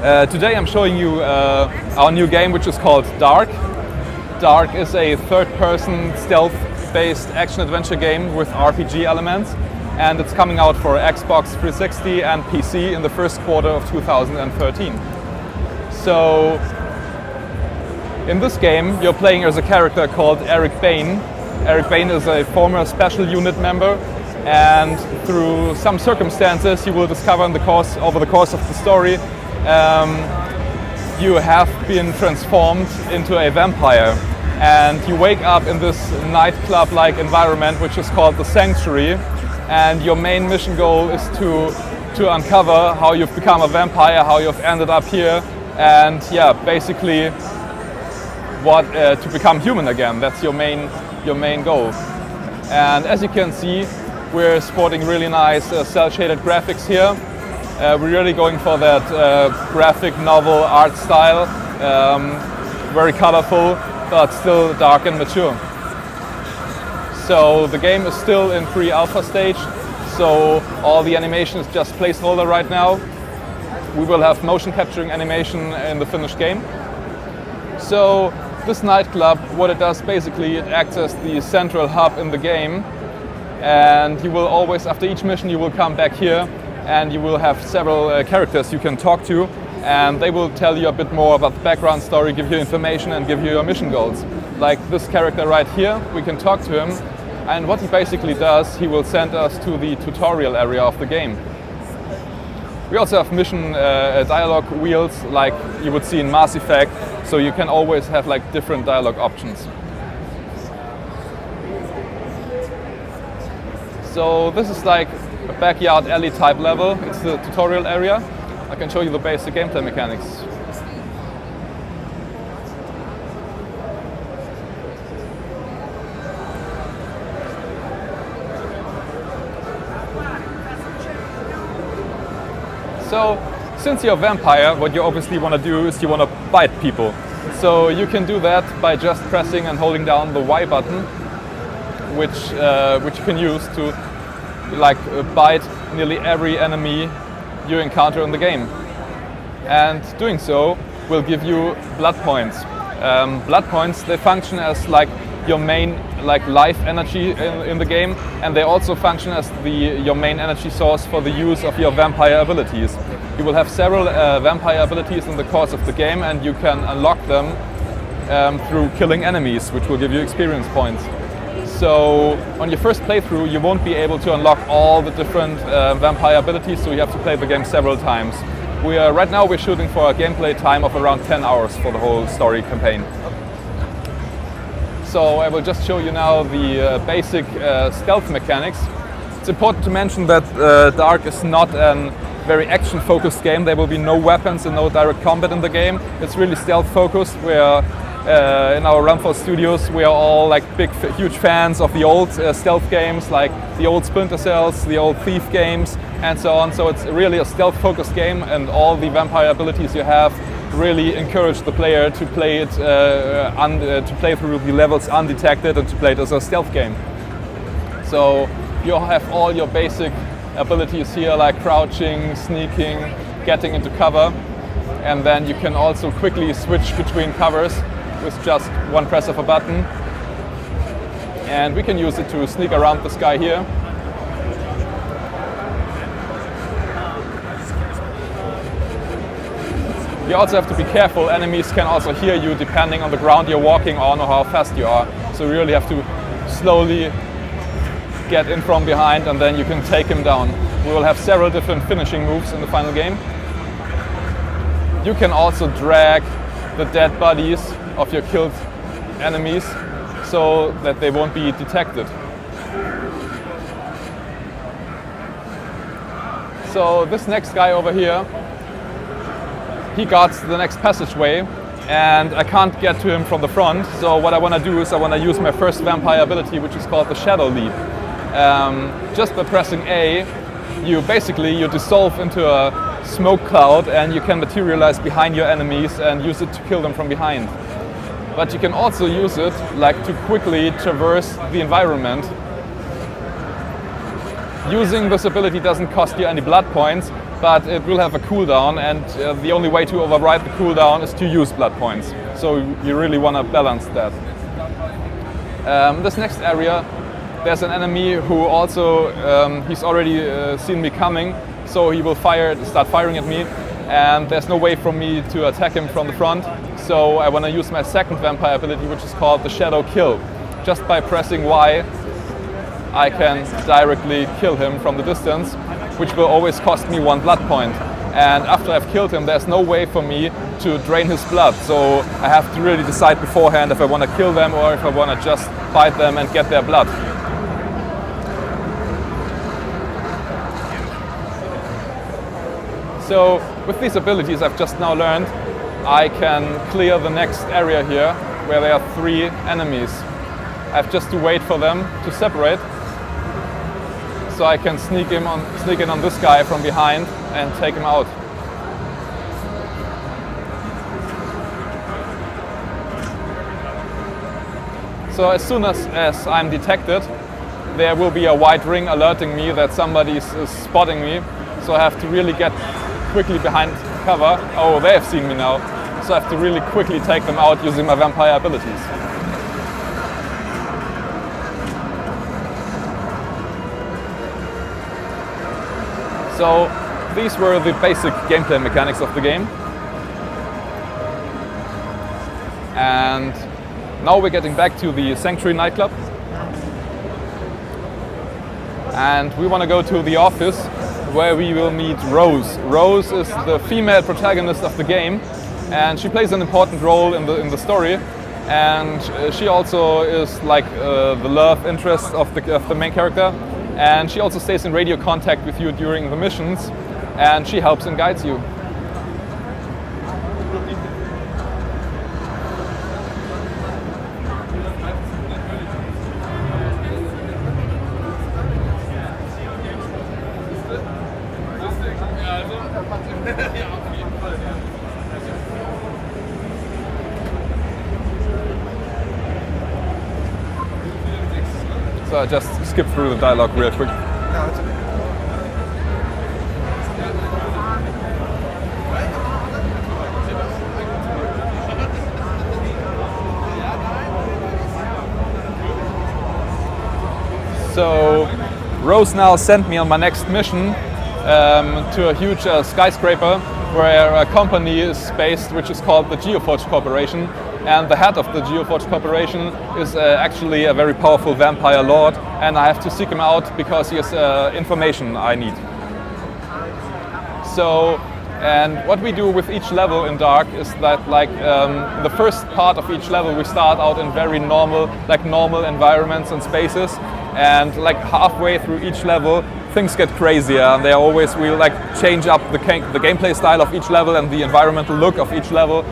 Today I'm showing you our new game, which is called Dark. Dark is a third-person stealth-based action-adventure game with RPG elements, and it's coming out for Xbox 360 and PC in the first quarter of 2013. So, in this game, you're playing as a character called Eric Bain. Eric Bain is a former special unit member, and through some circumstances you will discover over the course of the story, you have been transformed into a vampire. And you wake up in this nightclub-like environment, which is called the Sanctuary. And your main mission goal is to uncover how you've become a vampire, how you've ended up here, and yeah, basically to become human again. That's your main goal. And as you can see, we're sporting really nice cel-shaded graphics here. We're really going for that graphic novel art style, very colorful, but still dark and mature. So the game is still in pre-alpha stage, so all the animation is just placeholder right now. We will have motion capturing animation in the finished game. So this nightclub, what it does basically, it acts as the central hub in the game, and you will always, after each mission, you will come back here and you will have several characters you can talk to, and they will tell you a bit more about the background story, give you information and give you your mission goals. Like this character right here, we can talk to him, and what he basically does, he will send us to the tutorial area of the game. We also have mission dialogue wheels like you would see in Mass Effect, so you can always have like different dialogue options. So this is like a backyard alley type level. It's the tutorial area. I can show you the basic gameplay mechanics. So, since you're a vampire, what you obviously want to do is you want to bite people. So you can do that by just pressing and holding down the Y button, which you can use to bite nearly every enemy you encounter in the game. And doing so will give you blood points. Blood points, they function as like your main life energy in the game, and they also function as your main energy source for the use of your vampire abilities. You will have several vampire abilities in the course of the game, and you can unlock them through killing enemies, which will give you experience points. So on your first playthrough, you won't be able to unlock all the different vampire abilities, so you have to play the game several times. Right now we're shooting for a gameplay time of around 10 hours for the whole story campaign. So I will just show you now the basic stealth mechanics. It's important to mention that Dark is not a very action-focused game. There will be no weapons and no direct combat in the game. It's really stealth-focused. In our Walthrough studios, we are all huge fans of the old stealth games, like the old Splinter Cells, the old Thief games, and so on. So it's really a stealth-focused game, and all the vampire abilities you have really encourage the player to play it, to play through the levels undetected and to play it as a stealth game. So you have all your basic abilities here, like crouching, sneaking, getting into cover, and then you can also quickly switch between covers with just one press of a button. And we can use it to sneak around this guy here. You also have to be careful. Enemies can also hear you depending on the ground you're walking on or how fast you are. So you really have to slowly get in from behind, and then you can take him down. We will have several different finishing moves in the final game. You can also drag the dead bodies of your killed enemies so that they won't be detected. So this next guy over here, he guards the next passageway, and I can't get to him from the front. So what I want to do is I want to use my first vampire ability, which is called the Shadow Leap. Just by pressing A, you dissolve into a smoke cloud, and you can materialize behind your enemies and use it to kill them from behind. But you can also use it to quickly traverse the environment Using this ability doesn't cost you any blood points, but it will have a cooldown, and the only way to override the cooldown is to use blood points. So you really want to balance that. This next area, there's an enemy who also, he's already seen me coming, so he will start firing at me, and there's no way for me to attack him from the front. So I want to use my second vampire ability, which is called the Shadow Kill. Just by pressing Y, I can directly kill him from the distance, which will always cost me 1 blood point. And after I've killed him, there's no way for me to drain his blood. So I have to really decide beforehand if I want to kill them or if I want to just bite them and get their blood. So with these abilities I've just now learned, I can clear the next area here where there are 3 enemies. I have just to wait for them to separate, so I can sneak in on this guy from behind and take him out. So as soon as I'm detected, there will be a white ring alerting me that somebody is spotting me. So I have to really get quickly behind cover. Oh, they have seen me now. So I have to really quickly take them out using my vampire abilities. So these were the basic gameplay mechanics of the game. And now we're getting back to the Sanctuary nightclub. And we want to go to the office where we will meet Rose. Rose is the female protagonist of the game, and she plays an important role in the story. And she also is like the love interest of the main character. And she also stays in radio contact with you during the missions, and she helps and guides you. So I just skip through the dialogue real quick. No, it's okay. So Rose now sent me on my next mission to a huge skyscraper where a company is based which is called the Geoforge Corporation, and the head of the Geoforge Corporation is actually a very powerful vampire lord, and I have to seek him out because he has information I need. So, and what we do with each level in Dark is that, like, the first part of each level we start out in very normal environments and spaces, and like halfway through each level things get crazier, and we like change up the gameplay style of each level and the environmental look of each level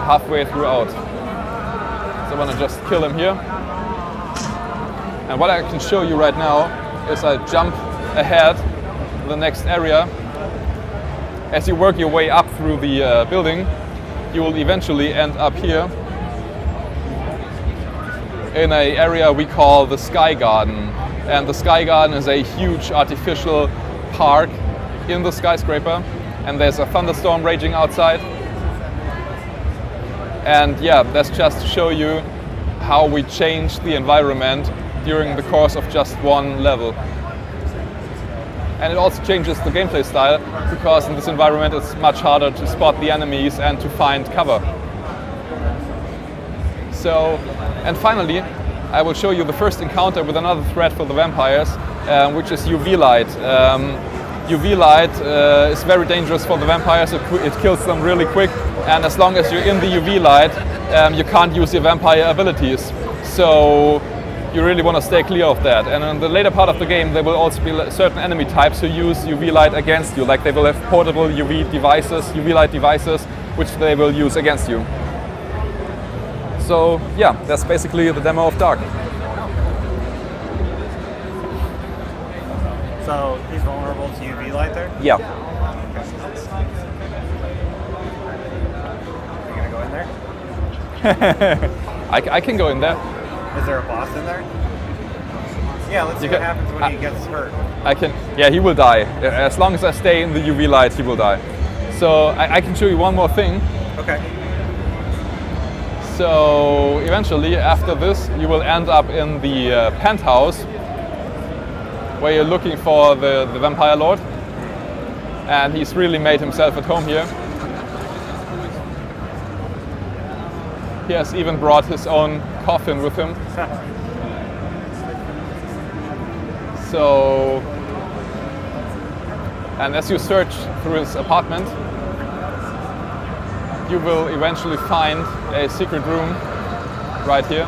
halfway throughout. So I want to just kill him here. And what I can show you right now is I jump ahead to the next area. As you work your way up through the building, you will eventually end up here in an area we call the Sky Garden. And the Sky Garden is a huge artificial park in the skyscraper, and there's a thunderstorm raging outside. And yeah, that's just to show you how we change the environment during the course of just one level. And it also changes the gameplay style, because in this environment it's much harder to spot the enemies and to find cover. So, and finally, I will show you the first encounter with another threat for the vampires, which is UV light. UV light is very dangerous for the vampires. It kills them really quick, and as long as you're in the UV light, you can't use your vampire abilities. So you really want to stay clear of that. And in the later part of the game, there will also be certain enemy types who use UV light against you. Like they will have portable UV light devices, which they will use against you. So yeah, that's basically the demo of Dark. So he's vulnerable to UV light there? Yeah. You gonna go in there? I can go in there. Is there a boss in there? Yeah, let's see You what can- happens when he gets hurt. I can. Yeah, he will die. As long as I stay in the UV light, he will die. So I can show you one more thing. Okay. So eventually, after this, you will end up in the penthouse where you're looking for the Vampire Lord. And he's really made himself at home here. He has even brought his own coffin with him. So, and as you search through his apartment, you will eventually find a secret room right here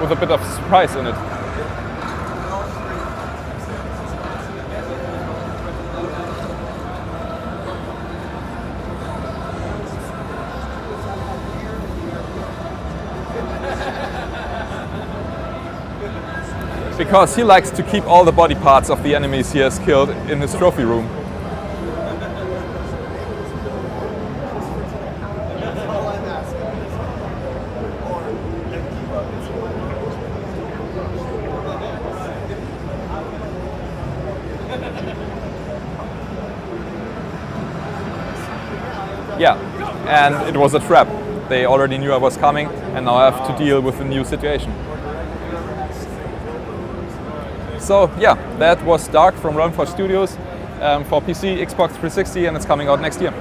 with a bit of surprise in it. Because he likes to keep all the body parts of the enemies he has killed in his trophy room. Yeah, and it was a trap. They already knew I was coming, and now I have to deal with a new situation. So yeah, that was Dark from Walthrough Studios for PC, Xbox 360, and it's coming out next year.